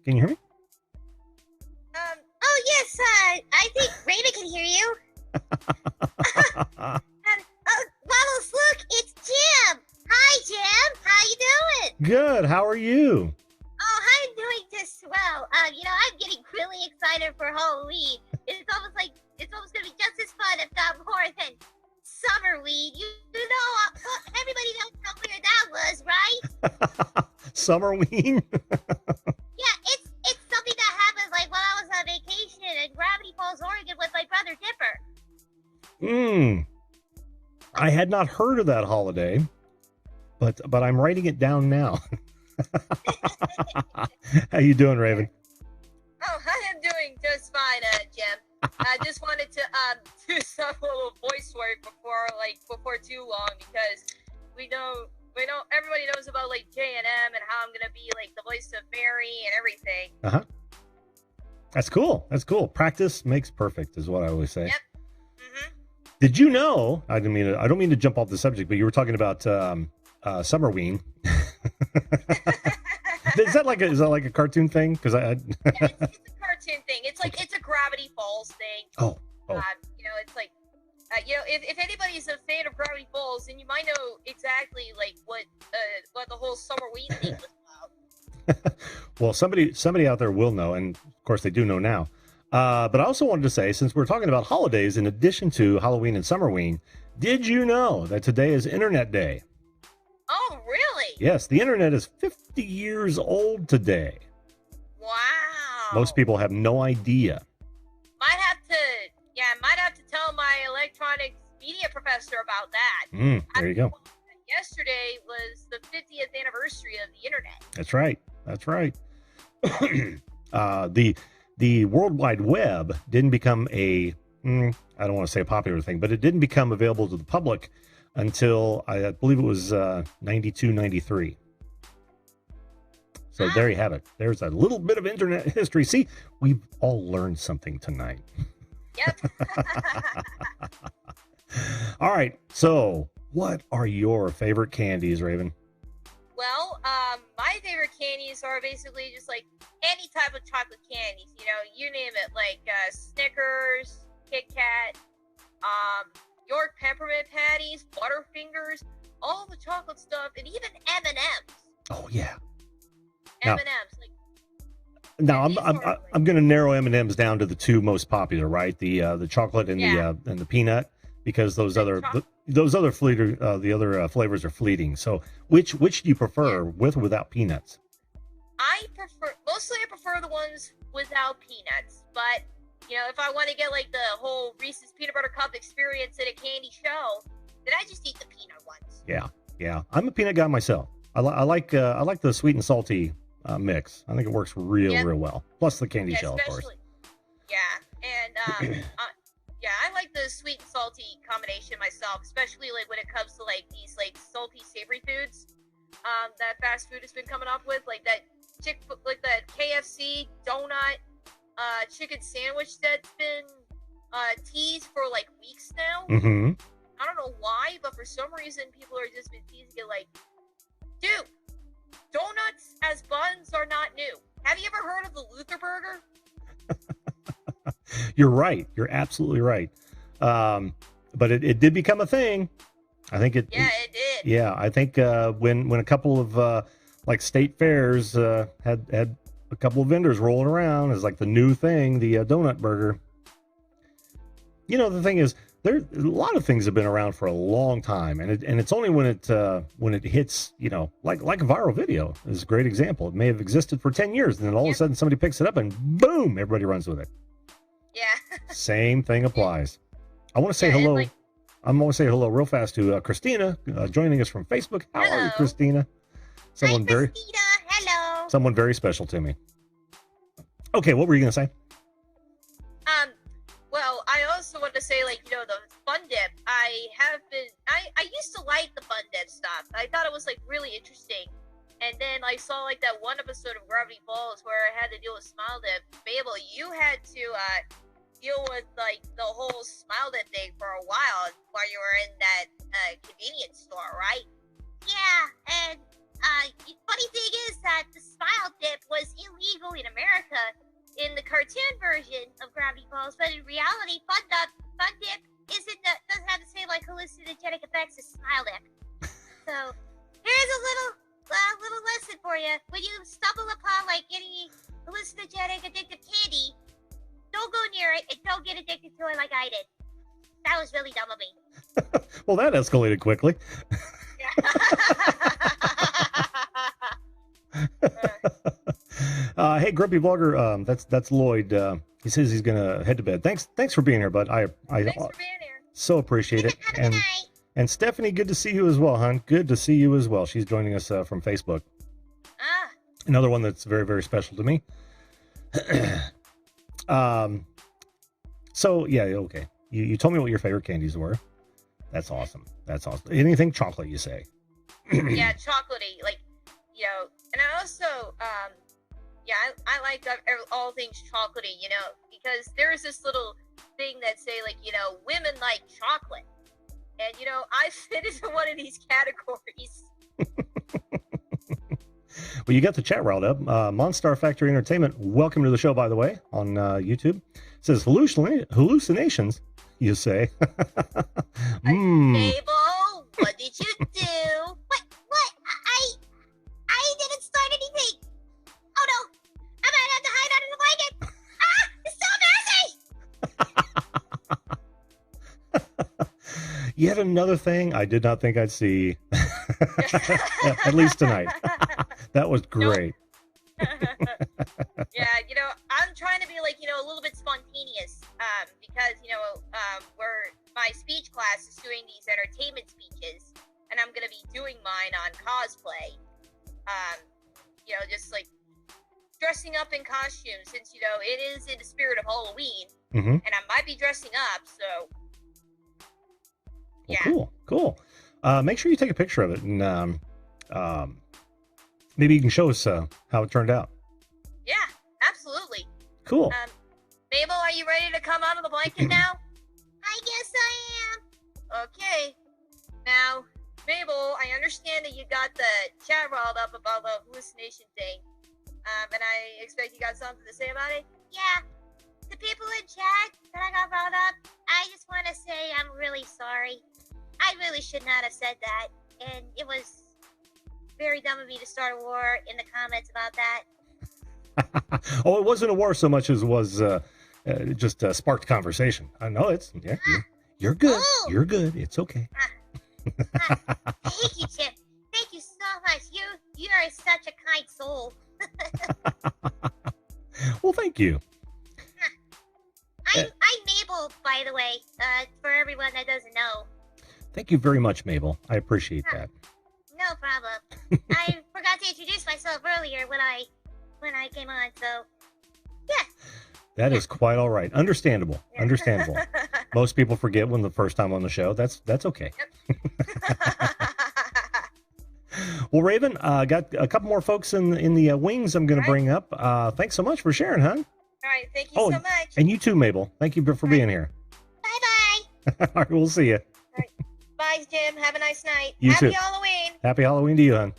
Can you hear me? Oh yes, I think Raven can hear you. Bubbles, look, it's Jim. Hi, Jim. How you doing? Good. How are you? Oh, I'm doing just well. I'm getting really excited for Halloween. It's almost gonna be just as fun, if not more, than Summerween. You know, everybody knows how weird that was, right? Summerween? Yeah, it's something that happened like while I was on vacation in Gravity Falls, Oregon with my brother Dipper. I had not heard of that holiday, but I'm writing it down now. How you doing, Raven? Oh, I am doing just fine, Jim. I just wanted to do some little voice work before too long, because we know everybody knows about like J&M and how I'm gonna be like the voice of Mary and everything. That's cool. That's cool. Practice makes perfect, is what I always say. Yep. Did you know? I don't mean to jump off the subject, but you were talking about Summerween. Is that like a cartoon thing? Because yeah, it's a cartoon thing. It's like it's a Gravity Falls thing. Oh. It's like if anybody's a fan of Gravity Falls, then you might know exactly like what the whole Summerween thing was about. Well, somebody out there will know, and of course they do know now. But I also wanted to say, since we're talking about holidays in addition to Halloween and Summerween, did you know that today is Internet Day? Oh, really? Yes, the Internet is 50 years old today. Wow. Most people have no idea. Might have to tell my electronics media professor about that. There you go. Yesterday was the 50th anniversary of the Internet. That's right. The World Wide Web didn't become I don't want to say a popular thing, but it didn't become available to the public until I believe it was 92, 93. So there you have it. There's a little bit of internet history. See, we've all learned something tonight. Yep. All right. So what are your favorite candies, Raven? Well, my favorite candies are basically just like any type of chocolate candies. You name it, like Snickers, Kit Kat, York peppermint patties, Butterfingers, all the chocolate stuff, and even M&Ms. Oh yeah. M&Ms, Now I'm going to narrow M&Ms down to the two most popular, right? The chocolate and the peanut, because those other flavors are fleeting. So which do you prefer, with or without peanuts? I prefer the ones without peanuts, but if I want to get like the whole Reese's peanut butter cup experience at a candy show, then I just eat the peanut ones. Yeah. I'm a peanut guy myself. I like the sweet and salty mix. I think it works real well. Plus the candy shell, of course. Yeah, and I like the sweet and salty combination myself, especially like when it comes to like these like salty savory foods that fast food has been coming up with, like that KFC donut chicken sandwich that's been teased for like weeks now. I don't know why, but for some reason people are just been teasing it like, dude, donuts as buns are not new. Have you ever heard of the Luther Burger? You're right. You're absolutely right. But it did become a thing. I think it did. Yeah, I think when a couple of like state fairs had a couple of vendors rolling around as like the new thing, the donut burger. The thing is, a lot of things have been around for a long time, and it's only when it hits, like a viral video is a great example. It may have existed for 10 years, and then all of a sudden somebody picks it up and boom, everybody runs with it. Yeah. Same thing applies. I want to say hello. I'm going to say hello real fast to Christina, joining us from Facebook. How are you, Christina? Hi, Christina. Hello. Someone very special to me. Okay, what were you going to say? Well, I also want to say, like, the Fun Dip. I used to like the Fun Dip stuff. I thought it was, like, really interesting. And then I saw, like, that one episode of Gravity Falls where I had to deal with Smile Dip. Mabel, you had to deal with, like, the whole Smile Dip thing for a while you were in that convenience store, right? Yeah, and Funny thing is that the Smile Dip was illegal in America in the cartoon version of Gravity Falls, but in reality, Fun Dip doesn't have the same like hallucinogenic effects as Smile Dip. So here's a little lesson for you: when you stumble upon like any hallucinogenic addictive candy, don't go near it and don't get addicted to it like I did. That was really dumb of me. Well, that escalated quickly. Hey, Grumpy Vlogger, that's Lloyd. He says he's gonna head to bed. Thanks for being here, bud. Thanks for being here. So appreciate it. Have a good night. And Stephanie, good to see you as well, hon. Good to see you as well. She's joining us from Facebook. Another one that's very, very special to me. So yeah, okay. You told me what your favorite candies were. That's awesome. That's awesome. Anything chocolate, you say? Yeah, chocolatey, like, you know. And I also, I like all things chocolatey, you know, because there's this little thing that say, like, you know, women like chocolate. And, you know, I fit into one of these categories. Well, you got the chat riled up. Monstar Factory Entertainment, welcome to the show, by the way, on YouTube. It says hallucinations, you say. Mabel, what did you do? What? I didn't start anything. Oh no, I might have to hide under the blanket. It's so messy. Yet another thing I did not think I'd see, at least tonight. That was great. Yeah, you know, I'm trying to be like, you know, a little bit spontaneous, because, you know, my speech class is doing these entertainment speeches, and I'm going to be doing mine on cosplay. You know, just like dressing up in costume, since, you know, it is in the spirit of Halloween, and I might be dressing up, so. Yeah. Well, cool. Make sure you take a picture of it, and maybe you can show us how it turned out. Yeah, absolutely. Cool. Mabel, are you ready to come out of the blanket now? I guess I am. Okay. Now, Mabel, I understand that you got the chat riled up about the hallucination thing. And I expect you got something to say about it? Yeah. The people in chat that I got riled up, I just want to say I'm really sorry. I really should not have said that. And it was very dumb of me to start a war in the comments about that. Oh, it wasn't a war so much as it was just a sparked conversation. I know it's, yeah, you're good. Oh. You're good. It's okay. Thank you, Chip. Thank you so much. You are such a kind soul. Well, thank you. I'm Mabel, by the way, for everyone that doesn't know. Thank you very much, Mabel. I appreciate that. No problem. I forgot to introduce myself earlier when I came on, so yeah. That is quite all right. Understandable. Understandable. Most people forget when the first time on the show. That's okay. Well, Raven, got a couple more folks in the wings I'm going to bring up. Thanks so much for sharing, hon. All right, thank you so much. And you too, Mabel. Thank you for being here. Bye-bye. All right, we'll see you. All right. Bye, Jim. Have a nice night. You Happy too. Halloween. Happy Halloween to you, hon.